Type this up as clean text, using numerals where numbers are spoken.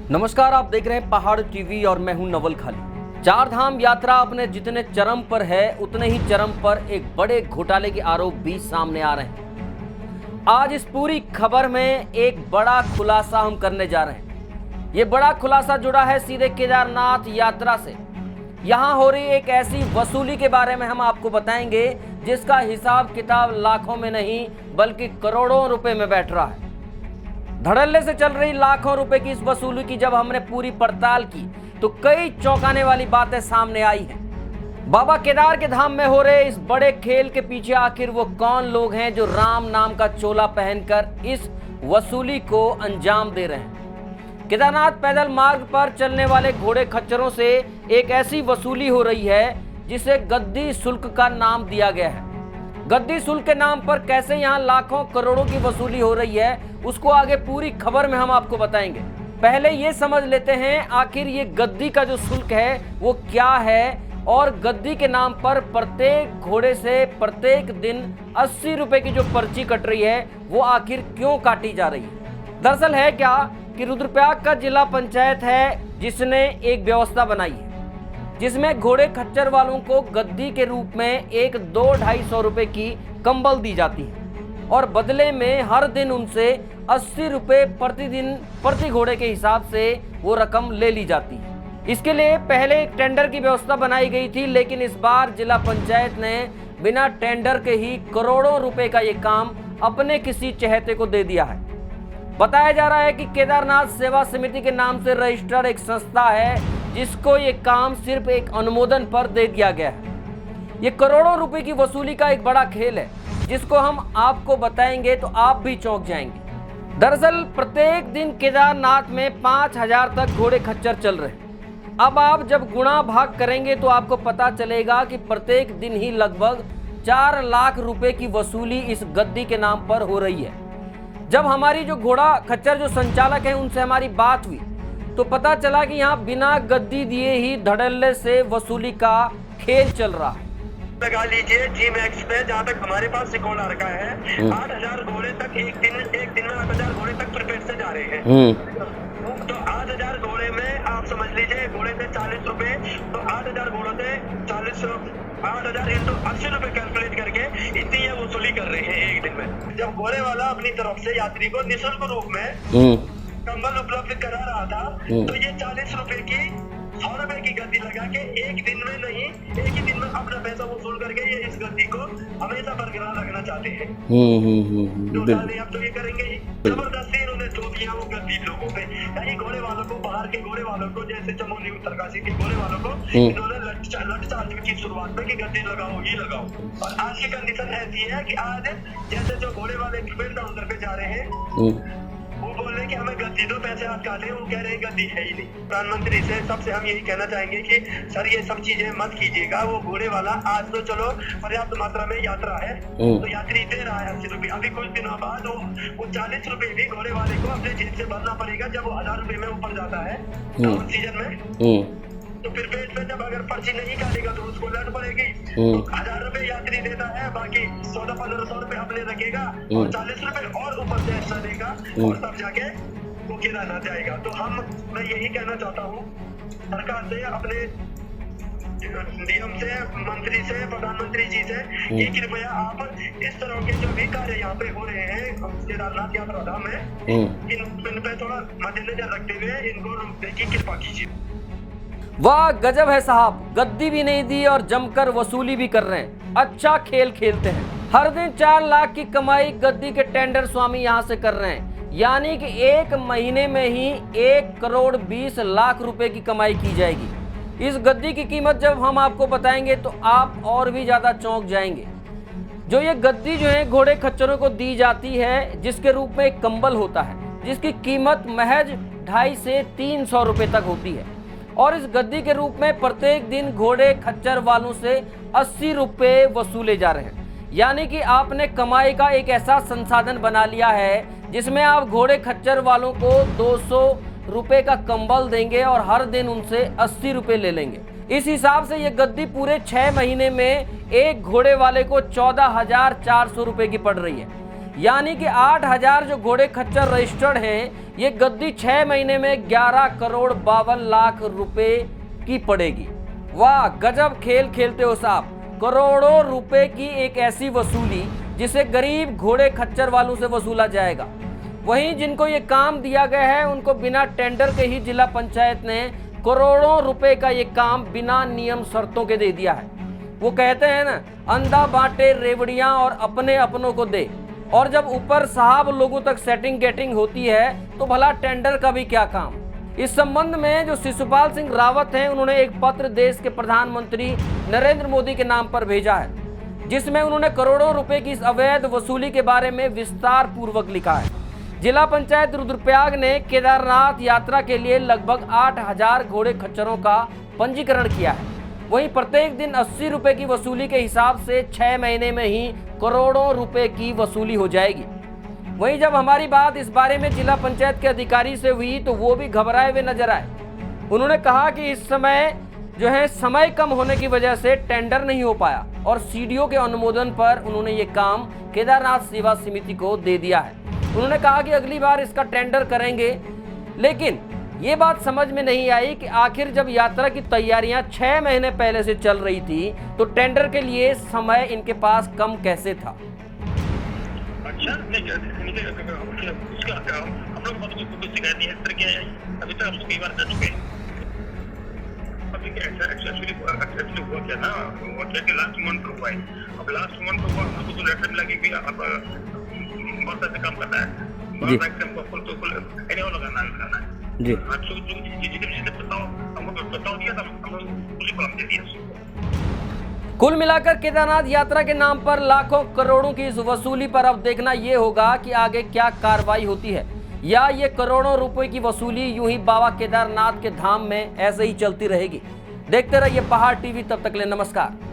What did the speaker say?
नमस्कार, आप देख रहे हैं पहाड़ टीवी और मैं हूं नवल खाली। चार धाम यात्रा अपने जितने चरम पर है उतने ही चरम पर एक बड़े घोटाले के आरोप भी सामने आ रहे हैं। आज इस पूरी खबर में एक बड़ा खुलासा हम करने जा रहे हैं। ये बड़ा खुलासा जुड़ा है सीधे केदारनाथ यात्रा से। यहां हो रही एक ऐसी वसूली के बारे में हम आपको बताएंगे जिसका हिसाब किताब लाखों में नहीं बल्कि करोड़ों रुपए में बैठ रहा है। धड़ल्ले से चल रही लाखों रुपए की इस वसूली की जब हमने पूरी पड़ताल की तो कई चौंकाने वाली बातें सामने आई हैं। बाबा केदार के धाम में हो रहे इस बड़े खेल के पीछे आखिर वो कौन लोग हैं जो राम नाम का चोला पहनकर इस वसूली को अंजाम दे रहे हैं। केदारनाथ पैदल मार्ग पर चलने वाले घोड़े खच्चरों से एक ऐसी वसूली हो रही है जिसे गद्दी शुल्क का नाम दिया गया है। गद्दी शुल्क के नाम पर कैसे यहाँ लाखों करोड़ों की वसूली हो रही है उसको आगे पूरी खबर में हम आपको बताएंगे। पहले ये समझ लेते हैं आखिर ये गद्दी का जो शुल्क है वो क्या है और गद्दी के नाम पर प्रत्येक घोड़े से प्रत्येक दिन 80 रुपए की जो पर्ची कट रही है वो आखिर क्यों काटी जा रही है। दरअसल है क्या कि रुद्रप्रयाग का जिला पंचायत है जिसने एक व्यवस्था बनाई है जिसमें घोड़े खच्चर वालों को गद्दी के रूप में एक 200-250 रुपए की कंबल दी जाती है और बदले में हर दिन उनसे 80 रुपए प्रतिदिन प्रति घोड़े के हिसाब से वो रकम ले ली जाती है। इसके लिए पहले एक टेंडर की व्यवस्था बनाई गई थी, लेकिन इस बार जिला पंचायत ने बिना टेंडर के ही करोड़ों रुपए का ये काम अपने किसी चहेते को दे दिया है। बताया जा रहा है कि केदारनाथ सेवा समिति के नाम से रजिस्टर्ड एक संस्था है जिसको ये काम सिर्फ एक अनुमोदन पर दे दिया गया है। ये करोड़ों रुपए की वसूली का एक बड़ा खेल है जिसको हम आपको बताएंगे तो आप भी चौंक जाएंगे। दरअसल प्रत्येक दिन केदारनाथ में 5000 तक घोड़े खच्चर चल रहे हैं। अब आप जब गुणा भाग करेंगे तो आपको पता चलेगा कि प्रत्येक दिन ही लगभग 4 लाख रुपए की वसूली इस गद्दी के नाम पर हो रही है। जब हमारी जो घोड़ा खच्चर जो संचालक हैं उनसे हमारी बात हुई तो पता चला कि यहाँ बिना गद्दी दिए ही धड़ल्ले से वसूली का खेल चल रहा है। लगा लीजिए जी मैक्स पे जहाँ तक हमारे पास रिकॉर्ड आ रखा है 8000 घोड़े तक एक दिन में 8000 घोड़े तक प्रिपेयर से जा रहे हैं। तो 8000 घोड़े में आप समझ लीजिए घोड़े से 40 रुपए, तो 8000 घोड़ों से 8000 इंटू 80 रुपए कैलकुलेट करके इतनी ये वसूली कर रहे हैं एक दिन में। जब घोड़े वाला अपनी तरफ से यात्री को निःशुल्क रूप में कंबल उपलब्ध करा रहा था तो ये 40 रुपए की 100 रुपए की गद्दी लगा के एक दिन में नहीं एक ही दिन में अपना पैसा वसूल करके ये इस गद्दी को हमेशा बरकरार रखना चाहते हैं। अब तो ये करेंगे ही। जबरदस्ती इन्होंने जो दिया वो गद्दी लोगों पे, कहीं घोड़े वालों को, बाहर के घोड़े वालों को, जैसे चमोली उत्तरकाशी के घोड़े वालों को इन्होंने लट चार्ज की शुरुआत में कि गद्दी लगाओ ही लगाओ। और आज की कंडीशन ऐसी है कि आज जैसे जो घोड़े वाले ट्रिपल काउंटर पे जा रहे हैं वो बोल रहे हैं कि हमें गद्दी दो, पैसे आप काटे, वो कह रहे हैं गद्दी है ही नहीं। प्रधानमंत्री से सबसे हम यही कहना चाहेंगे कि सर ये सब चीजें मत कीजिएगा। वो घोड़े वाला आज तो चलो पर्याप्त मात्रा में यात्रा है तो यात्री दे रहा है 80 रुपये, अभी कुछ दिनों बाद वो 40 रुपये भी घोड़े वाले को अपने जेब से भरना पड़ेगा जब वो 1000 रुपये में ऊपर जाता है सीजन में। तो फिर पेट में जब अगर पर्ची नहीं काटेगा तो उसको लड़ पड़ेगी। तो 1000 रुपए यात्री देता है, बाकी 1400-1500 रुपए अपने रखेगा और 40 रुपए और ऊपर से एक्स्ट्रा देगा और तब जाके वो केदारनाथ जाएगा। तो मैं यही कहना चाहता हूँ सरकार से, अपने डीएम से, मंत्री से, प्रधानमंत्री जी से कि कृपया आप इस तरह के जो भी कार्य यहाँ पे हो रहे हैं केदारनाथ यात्रा धाम में इन पे थोड़ा मद्देनजर रखते हुए इनको रोकने की कृपा कीजिए। वाह गजब है साहब, गद्दी भी नहीं दी और जमकर वसूली भी कर रहे हैं। अच्छा खेल खेलते हैं। हर दिन 4 लाख की कमाई गद्दी के टेंडर स्वामी यहां से कर रहे हैं, यानी कि एक महीने में ही 1 करोड़ 20 लाख रुपए की कमाई की जाएगी। इस गद्दी की कीमत जब हम आपको बताएंगे तो आप और भी ज्यादा चौंक जाएंगे। जो ये गद्दी जो है घोड़े खच्चरों को दी जाती है जिसके रूप में एक कंबल होता है जिसकी कीमत महज 250 से 300 रुपए तक होती है और इस गद्दी के रूप में प्रत्येक दिन घोड़े खच्चर वालों से 80 रुपए वसूले जा रहे हैं। यानी कि आपने कमाई का एक ऐसा संसाधन बना लिया है जिसमें आप घोड़े खच्चर वालों को 200 रुपए का कंबल देंगे और हर दिन उनसे 80 रुपए ले लेंगे। इस हिसाब से ये गद्दी पूरे 6 महीने में एक घोड़े वाले को 14,400 रुपए की पड़ रही है। यानी कि 8,000 जो घोड़े खच्चर रजिस्टर्ड हैं, ये गद्दी 6 महीने में 11 करोड़ 52 लाख रुपए की पड़ेगी। वाह, गजब खेल खेलते हो साहब। करोड़ों रुपए की एक ऐसी वसूली जिसे गरीब घोड़े खच्चर वालों से वसूला जाएगा। वहीं जिनको ये काम दिया गया है उनको बिना टेंडर के ही जिला पंचायत ने करोड़ों रुपए का ये काम बिना नियम शर्तों के दे दिया है। वो कहते हैं ना, अंधा बांटे रेवड़ियां और अपने अपनों को दे। और जब ऊपर साहब लोगों तक सेटिंग गेटिंग होती है तो भला टेंडर का भी क्या काम। इस संबंध में जो शिशुपाल सिंह रावत हैं, उन्होंने एक पत्र देश के प्रधानमंत्री नरेंद्र मोदी के नाम पर भेजा है, जिसमें उन्होंने करोड़ों रुपए की इस अवैध वसूली के बारे में विस्तार पूर्वक लिखा है। जिला पंचायत रुद्रप्रयाग ने केदारनाथ यात्रा के लिए लगभग 8,000 घोड़े खच्चरों का पंजीकरण किया है। वहीं प्रत्येक दिन 80 रुपए की वसूली के हिसाब से 6 महीने में ही करोड़ों रुपए की वसूली हो जाएगी। वहीं जब हमारी बात इस बारे में जिला पंचायत के अधिकारी से हुई तो वो भी घबराए हुए नजर आए। उन्होंने कहा कि इस समय जो है समय कम होने की वजह से टेंडर नहीं हो पाया और सीडीओ के अनुमोदन पर उन्होंने ये काम केदारनाथ सेवा समिति को दे दिया है। उन्होंने कहा कि अगली बार इसका टेंडर करेंगे, लेकिन ये बात समझ में नहीं आई कि आखिर जब यात्रा की तैयारियां 6 महीने पहले से चल रही थी तो टेंडर के लिए समय इनके पास कम कैसे था। अच्छा, उसका हम लोग को शिकायत नहीं है किया है, अभी तक हम कई बार कर चुके हैं। अभी क्या एक्चुअली हुआ क्या ना, हुआ क्या कि लास्ट मंथ हुआ है। अब लास्ट मंथ हुआ, हमको तो लेटर लगी कि अब बहुत से काम करना है, जी हमको फुल तो फुल एनिमल लगाना है जी। जो जितने बताओ हमको बताओ दिया था, हम उसी को हम दे दिया। कुल मिलाकर केदारनाथ यात्रा के नाम पर लाखों करोड़ों की इस वसूली पर अब देखना यह होगा कि आगे क्या कार्रवाई होती है, या ये करोड़ों रुपए की वसूली यूं ही बाबा केदारनाथ के धाम में ऐसे ही चलती रहेगी। देखते रहिए पहाड़ टीवी, तब तक ले नमस्कार।